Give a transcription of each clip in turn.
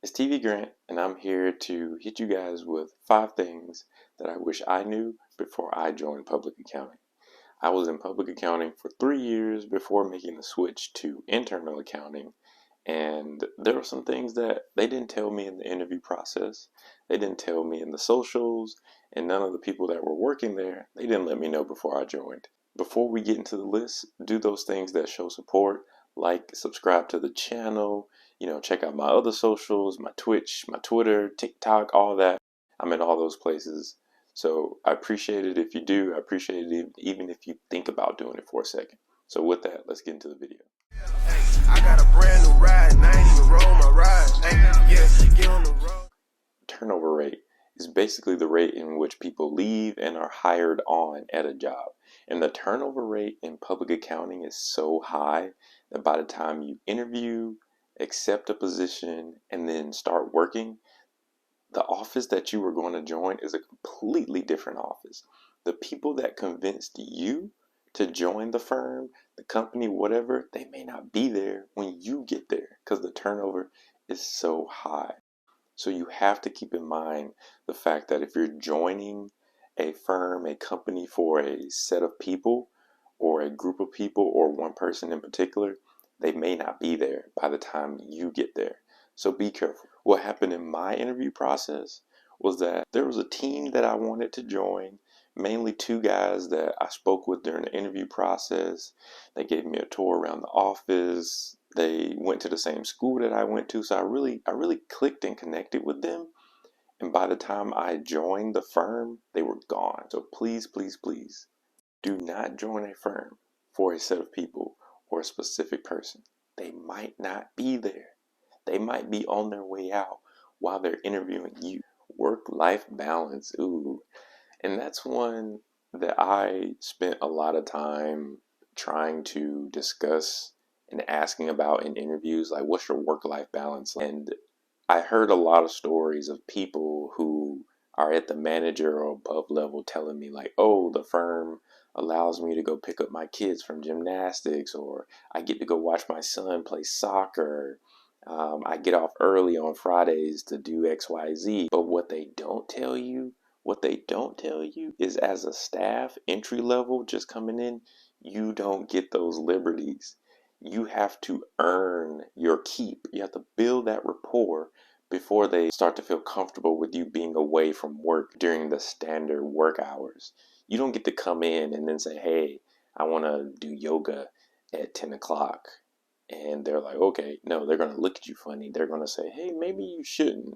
It's TV Grant, and I'm here to hit you guys with 5 things that I wish I knew before I joined public accounting. I was in public accounting for 3 years before making the switch to internal accounting, and there were some things that they didn't tell me in the interview process. They didn't tell me in the socials, and none of the people that were working there, they didn't let me know before I joined. Before we get into the list, do those things that show support, like subscribe to the channel, check out my other socials, my Twitch, my Twitter, TikTok, all that. I'm in all those places. So I appreciate it if you do. I appreciate it even if you think about doing it for a second. So with that, let's get into the video. I got a brand new ride, and I ain't even roll my ride. Get on the road. Turnover rate is basically the rate in which people leave and are hired on at a job. And the turnover rate in public accounting is so high that by the time you interview, accept a position, and then start working, the office that you were going to join is a completely different office. The people that convinced you to join the firm, the company, whatever, they may not be there when you get there because the turnover is so high. So you have to keep in mind the fact that if you're joining a firm, a company for a set of people or a group of people or one person in particular, they may not be there by the time you get there. So be careful. What happened in my interview process was that there was a team that I wanted to join, mainly 2 guys that I spoke with during the interview process. They gave me a tour around the office. They went to the same school that I went to, so I really clicked and connected with them. And by the time I joined the firm, they were gone. So please, please, please do not join a firm for a set of people or a specific person. They might not be there. They might be on their way out while they're interviewing you. Work-life balance, ooh. And that's one that I spent a lot of time trying to discuss and asking about in interviews, like what's your work-life balance? And I heard a lot of stories of people who are at the manager or above level telling me like, oh, the firm allows me to go pick up my kids from gymnastics, or I get to go watch my son play soccer. I get off early on Fridays to do XYZ. But what they don't tell you is as a staff, entry level, just coming in, you don't get those liberties. You have to earn your keep. You have to build that rapport before they start to feel comfortable with you being away from work during the standard work hours. You don't get to come in and then say, hey, I want to do yoga at 10 o'clock. And they're like, okay, no, they're going to look at you funny. They're going to say, hey, maybe you shouldn't.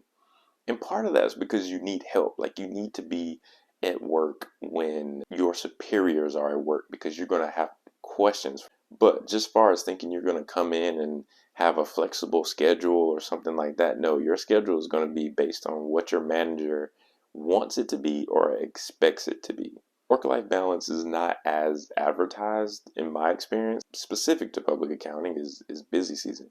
And part of that is because you need help. Like you need to be at work when your superiors are at work because you're going to have questions. But just far as thinking you're going to come in and have a flexible schedule or something like that, no, your schedule is going to be based on what your manager wants it to be or expects it to be. Work-life balance is not as advertised in my experience. Specific to public accounting is busy season.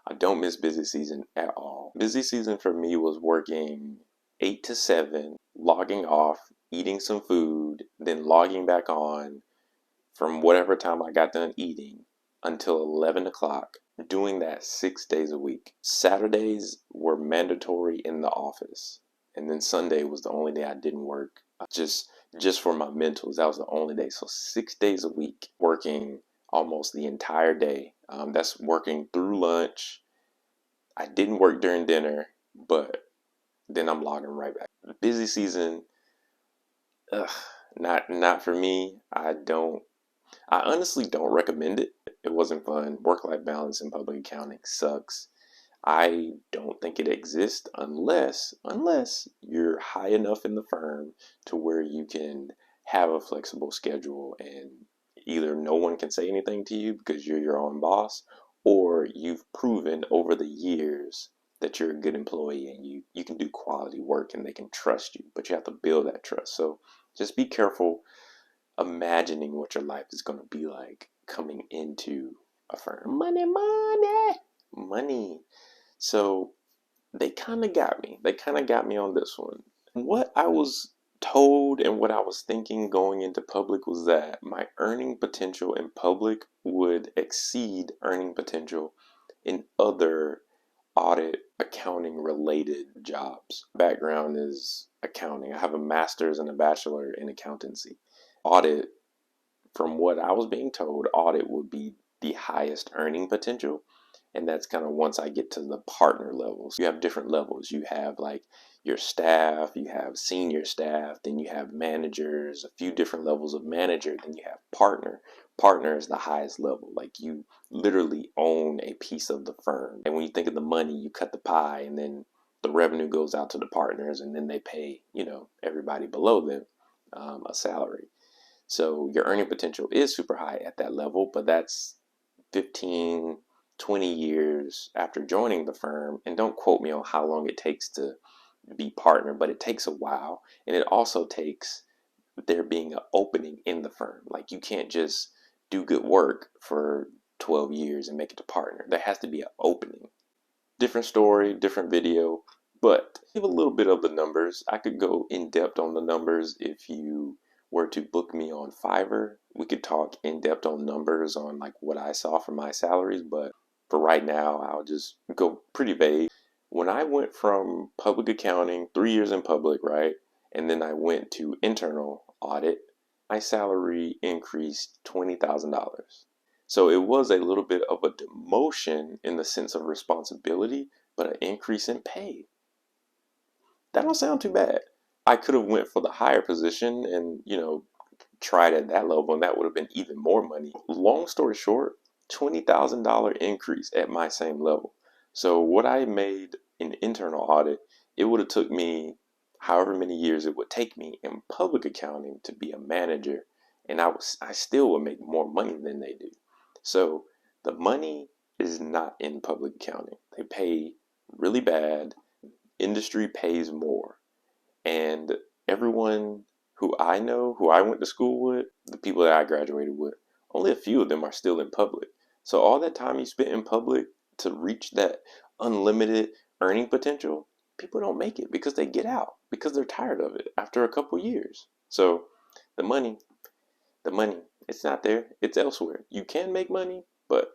I don't miss busy season at all. Busy season for me was working 8 to 7, logging off, eating some food, then logging back on from whatever time I got done eating until 11 o'clock, doing that 6 days a week. Saturdays were mandatory in the office. And then Sunday was the only day I didn't work. Just for my mentals, that was the only day. So 6 days a week, working almost the entire day. That's working through lunch. I didn't work during dinner, but then I'm logging right back. Busy season, not for me. I honestly don't recommend it. It wasn't fun. Work-life balance in public accounting sucks. I don't think it exists unless you're high enough in the firm to where you can have a flexible schedule and either no one can say anything to you because you're your own boss, or you've proven over the years that you're a good employee and you can do quality work and they can trust you, but you have to build that trust. So just be careful imagining what your life is going to be like coming into a firm. Money. So they kind of got me. They kind of got me on this one. What I was told and what I was thinking going into public was that my earning potential in public would exceed earning potential in other audit, accounting related jobs. Background is accounting. I have a master's and a bachelor in accountancy. Audit, from what I was being told, audit would be the highest earning potential. And that's kind of once I get to the partner levels. You have different levels. You have like your staff, you have senior staff, then you have managers, a few different levels of manager, then you have partner. Partner is the highest level. Like you literally own a piece of the firm. And when you think of the money, you cut the pie and then the revenue goes out to the partners and then they pay, everybody below them a salary. So your earning potential is super high at that level, but that's 15, 20 years after joining the firm. And don't quote me on how long it takes to be partner, but it takes a while. And it also takes there being an opening in the firm. Like you can't just do good work for 12 years and make it to partner. There has to be an opening. Different story, different video, but give a little bit of the numbers. I could go in depth on the numbers if you were to book me on Fiverr. We could talk in depth on numbers on like what I saw for my salaries, but for right now, I'll just go pretty vague. When I went from public accounting, 3 years in public, right? And then I went to internal audit, my salary increased $20,000. So it was a little bit of a demotion in the sense of responsibility, but an increase in pay. That don't sound too bad. I could have went for the higher position and, tried at that level, and that would have been even more money. Long story short, $20,000 increase at my same level. So what I made in internal audit, it would have took me however many years it would take me in public accounting to be a manager, and I still would make more money than they do. So the money is not in public accounting. They pay really bad. Industry pays more. And everyone who I know, who I went to school with, the people that I graduated with, only a few of them are still in public. So all that time you spent in public to reach that unlimited earning potential, people don't make it because they get out, because they're tired of it after a couple years. So the money, it's not there. It's elsewhere. You can make money, but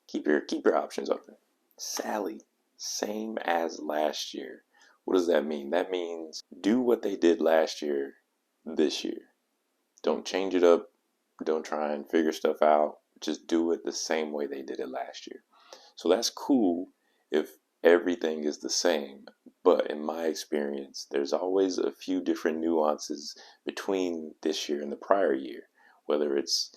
keep your options open. Sally, same as last year. What does that mean? That means do what they did last year this year. Don't change it up. Don't try and figure stuff out. Just do it the same way they did it last year. So that's cool if everything is the same. But in my experience, there's always a few different nuances between this year and the prior year. Whether it's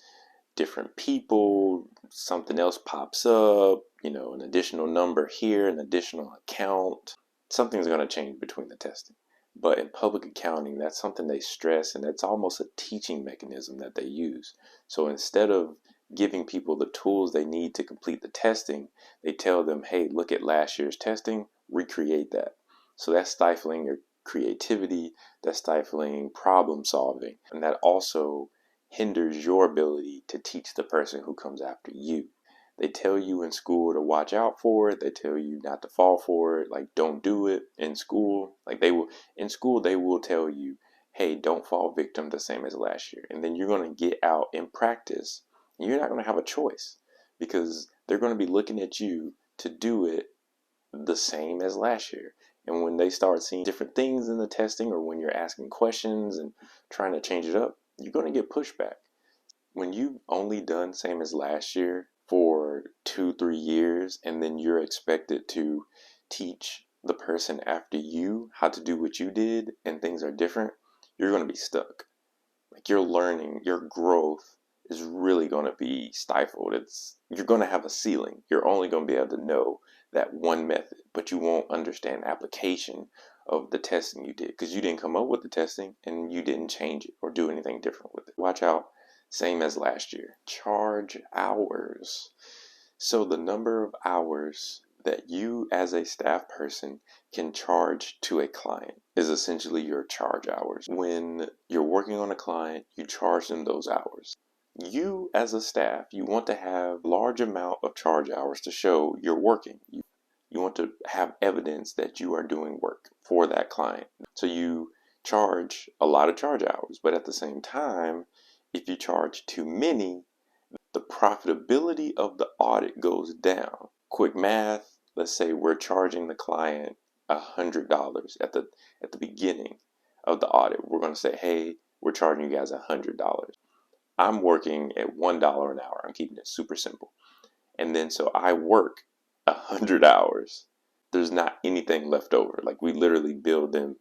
different people, something else pops up, an additional number here, an additional account. Something's going to change between the testing. But in public accounting, that's something they stress, and it's almost a teaching mechanism that they use. So instead of giving people the tools they need to complete the testing, they tell them, hey, look at last year's testing, recreate that. So that's stifling your creativity, that's stifling problem solving, and that also hinders your ability to teach the person who comes after you. They tell you in school to watch out for it. They tell you not to fall for it. Like, don't do it in school. Like in school, they will tell you, hey, don't fall victim the same as last year. And then you're going to get out in practice. And you're not going to have a choice because they're going to be looking at you to do it the same as last year. And when they start seeing different things in the testing, or when you're asking questions and trying to change it up, you're going to get pushback. When you've only done same as last year for 2-3 years, and then you're expected to teach the person after you how to do what you did, and things are different, you're going to be stuck. Like, your learning, your growth is really going to be stifled. You're going to have a ceiling. You're only going to be able to know that one method, but you won't understand application of the testing you did because you didn't come up with the testing and you didn't change it or do anything different with it. Watch out. Same as last year. Charge hours. So the number of hours that you as a staff person can charge to a client is essentially your charge hours. When you're working on a client, you charge them those hours. You as a staff, you want to have a large amount of charge hours to show you're working. You want to have evidence that you are doing work for that client. So you charge a lot of charge hours, but at the same time, if you charge too many, the profitability of the audit goes down. Quick math, let's say we're charging the client $100 at the beginning of the audit. We're going to say, hey, we're charging you guys $100. I'm working at $1 an hour. I'm keeping it super simple. And then so I work 100 hours. There's not anything left over. Like, we literally build them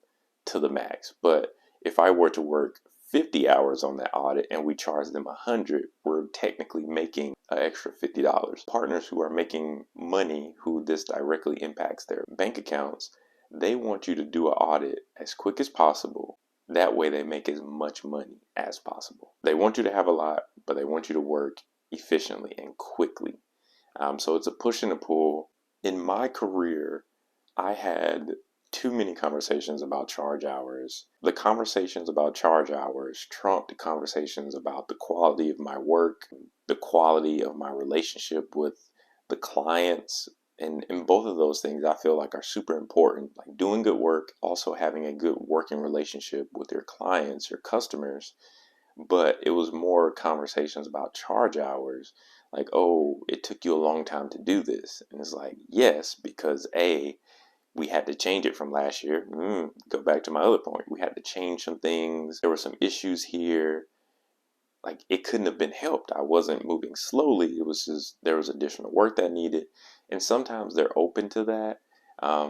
to the max. But if I were to work 50 hours on that audit and we charge them 100, we're technically making an extra $50. Partners who are making money, who this directly impacts their bank accounts, they want you to do an audit as quick as possible. That way they make as much money as possible. They want you to have a lot, but they want you to work efficiently and quickly. So it's a push and a pull. In my career, I had too many conversations about charge hours. The conversations about charge hours trumped the conversations about the quality of my work, the quality of my relationship with the clients. And both of those things I feel like are super important. Like, doing good work, also having a good working relationship with your clients, your customers. But it was more conversations about charge hours. Like, oh, it took you a long time to do this. And it's like, yes, because we had to change it from last year. Go back to my other point. We had to change some things. There were some issues here. Like, it couldn't have been helped. I wasn't moving slowly. It was just, there was additional work that needed. And sometimes they're open to that.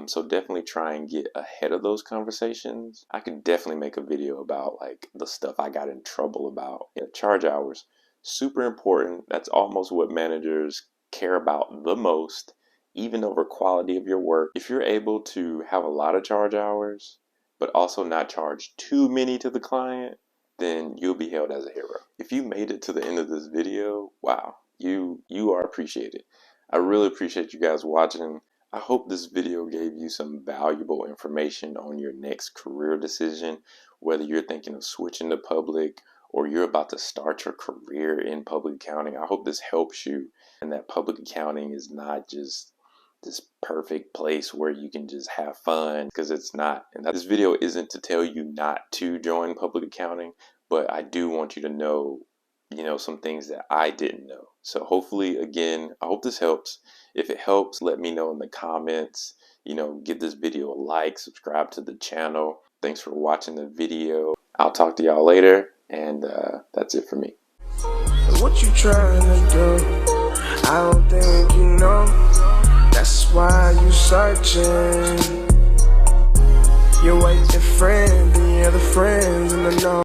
So definitely try and get ahead of those conversations. I could definitely make a video about like the stuff I got in trouble about. Charge hours, super important. That's almost what managers care about the most, even over quality of your work. If you're able to have a lot of charge hours, but also not charge too many to the client, then you'll be hailed as a hero. If you made it to the end of this video, wow, you are appreciated. I really appreciate you guys watching. I hope this video gave you some valuable information on your next career decision, whether you're thinking of switching to public or you're about to start your career in public accounting. I hope this helps you, and that public accounting is not just this perfect place where you can just have fun, because it's not. And this video isn't to tell you not to join public accounting, but I do want you to know, some things that I didn't know. So hopefully, again, I hope this helps. If it helps, let me know in the comments. Give this video a like, subscribe to the channel. Thanks for watching the video. I'll talk to y'all later, and that's it for me. What you trying to do? I don't think you know. That's why you searching. You're with your friend and the other friends in the know.